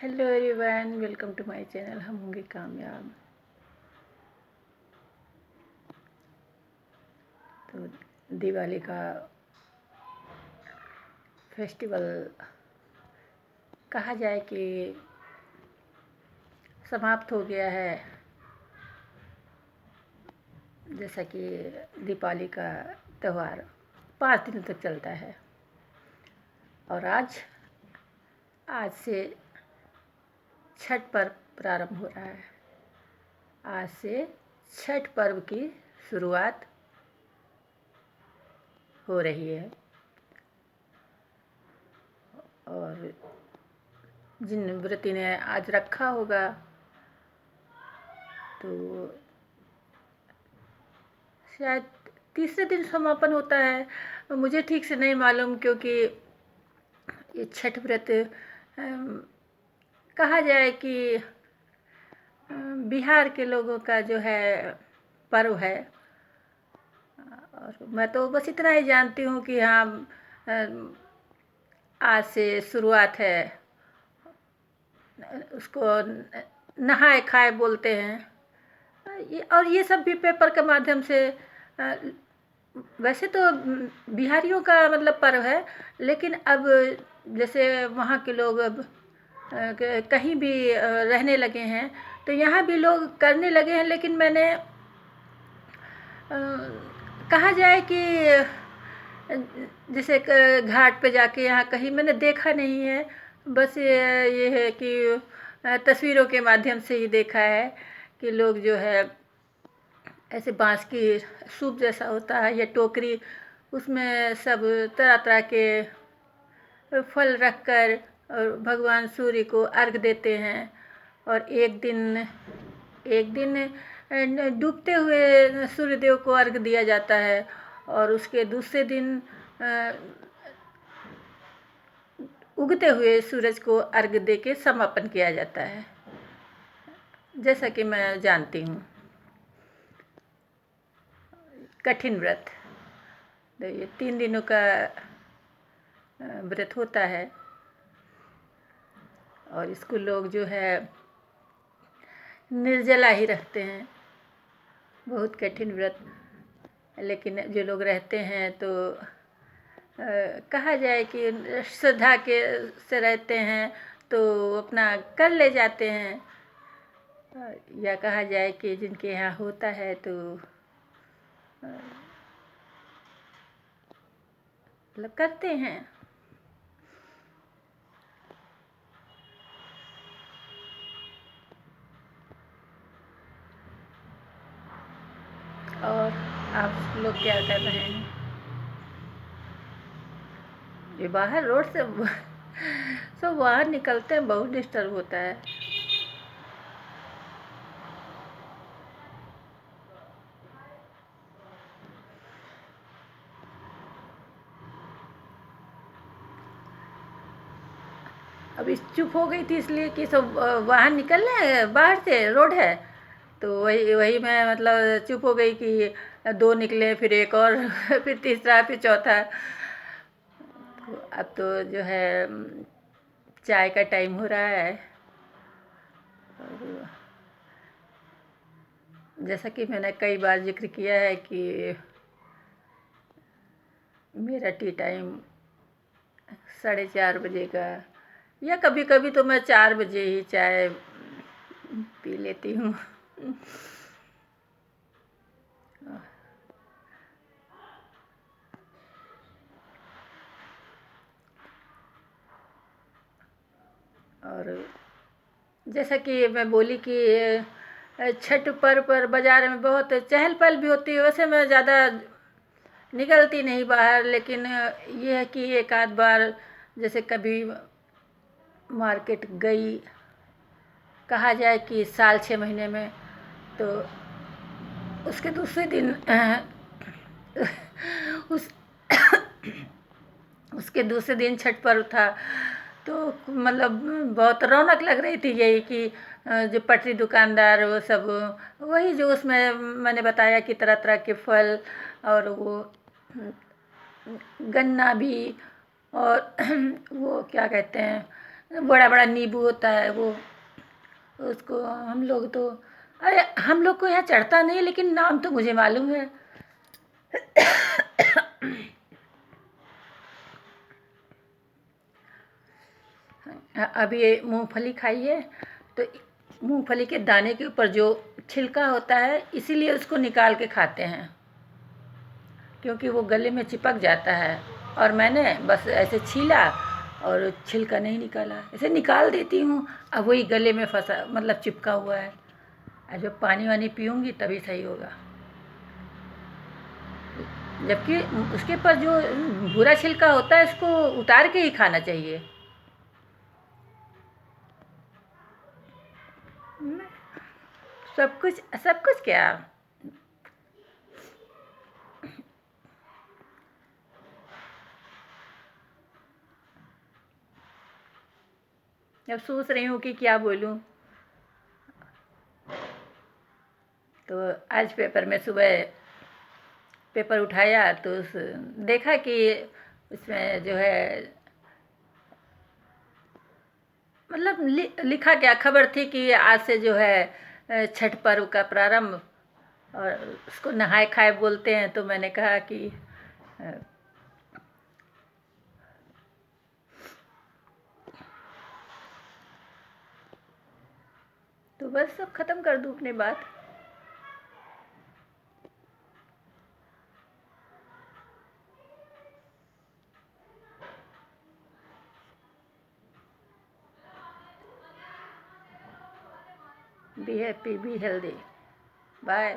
Hello everyone, welcome to my channel. हम होंगे कामयाब। तो दिवाली का फेस्टिवल कहा जाए कि समाप्त हो गया है। जैसा कि दीपावली का त्यौहार 5 दिन तक चलता है और आज से छठ पर्व प्रारंभ हो रहा है। आज से छठ पर्व की शुरुआत हो रही है और जिन व्रती ने आज रखा होगा तो शायद तीसरे दिन समापन होता है। मुझे ठीक से नहीं मालूम, क्योंकि ये छठ व्रत कहा जाए कि बिहार के लोगों का जो है पर्व है। और मैं तो बस इतना ही जानती हूँ कि हाँ, आज से शुरुआत है। उसको नहाए खाए बोलते हैं। और ये सब भी पेपर के माध्यम से वैसे तो बिहारियों का मतलब पर्व है, लेकिन अब जैसे वहाँ के लोग अब कहीं भी रहने लगे हैं तो यहाँ भी लोग करने लगे हैं। लेकिन मैंने कहा जाए कि जैसे घाट पे जाके यहाँ कहीं मैंने देखा नहीं है। बस ये है कि तस्वीरों के माध्यम से ही देखा है कि लोग जो है ऐसे बांस की सूप जैसा होता है या टोकरी, उसमें सब तरह तरह के फल रखकर और भगवान सूर्य को अर्घ देते हैं। और एक दिन डूबते हुए सूर्यदेव को अर्घ दिया जाता है और उसके दूसरे दिन उगते हुए सूरज को अर्घ दे के समापन किया जाता है, जैसा कि मैं जानती हूँ। कठिन व्रत, तो ये 3 दिनों का व्रत होता है और इसको लोग जो है निर्जला ही रखते हैं। बहुत कठिन व्रत, लेकिन जो लोग रहते हैं तो कहा जाए कि श्रद्धा के से रहते हैं तो अपना कर ले जाते हैं। या कहा जाए कि जिनके यहाँ होता है तो मतलब करते हैं। और आप लोग क्या कर रहे हैं? ये बाहर रोड से सब बाहर निकलते हैं, बहुत डिस्टर्ब होता है। अब इस चुप हो गई थी इसलिए कि सब बाहर निकल रहे हैं, बाहर से रोड है तो वही वही मैं मतलब चुप हो गई कि 2 निकले, फिर एक और फिर तीसरा, फिर चौथा। अब तो जो है चाय का टाइम हो रहा है और जैसा कि मैंने कई बार जिक्र किया है कि मेरा टी टाइम 4:30 बजे का, या कभी कभी तो मैं 4 बजे ही चाय पी लेती हूँ। और जैसा कि मैं बोली कि छठ पर्व पर बाज़ार में बहुत चहल पहल भी होती है। वैसे मैं ज़्यादा निकलती नहीं बाहर, लेकिन ये है कि एक आध बार जैसे कभी मार्केट गई, कहा जाए कि साल 6 महीने में, तो उसके दूसरे दिन उस उसके दूसरे दिन छठ पर्व था तो मतलब बहुत रौनक लग रही थी। यही कि जो पटरी दुकानदार वो सब, वही जो उसमें मैंने बताया कि तरह तरह के फल और वो गन्ना भी, और वो क्या कहते हैं बड़ा बड़ा नींबू होता है वो, उसको हम लोग तो, अरे हम लोग को यहाँ चढ़ता नहीं, लेकिन नाम तो मुझे मालूम है। अभी ये मूंगफली खाई है, तो मूंगफली के दाने के ऊपर जो छिलका होता है, इसीलिए उसको निकाल के खाते हैं, क्योंकि वो गले में चिपक जाता है। और मैंने बस ऐसे छीला और छिलका नहीं निकाला, ऐसे निकाल देती हूँ, अब वही गले में फंसा, मतलब चिपका हुआ है। और जब पानी वानी पीऊँगी तभी सही होगा। जबकि उसके पर जो भूरा छिलका होता है, इसको उतार के ही खाना चाहिए। सब कुछ क्या, अब सोच रही हूँ कि क्या बोलूँ। तो आज पेपर में सुबह पेपर उठाया तो देखा कि उसमें जो है, मतलब लिखा क्या, खबर थी कि आज से जो है छठ पर्व का प्रारंभ, और उसको नहाए खाए बोलते हैं। तो मैंने कहा कि अ, तो बस सब ख़त्म कर दूँ अपनी बात। Be happy, be healthy, bye.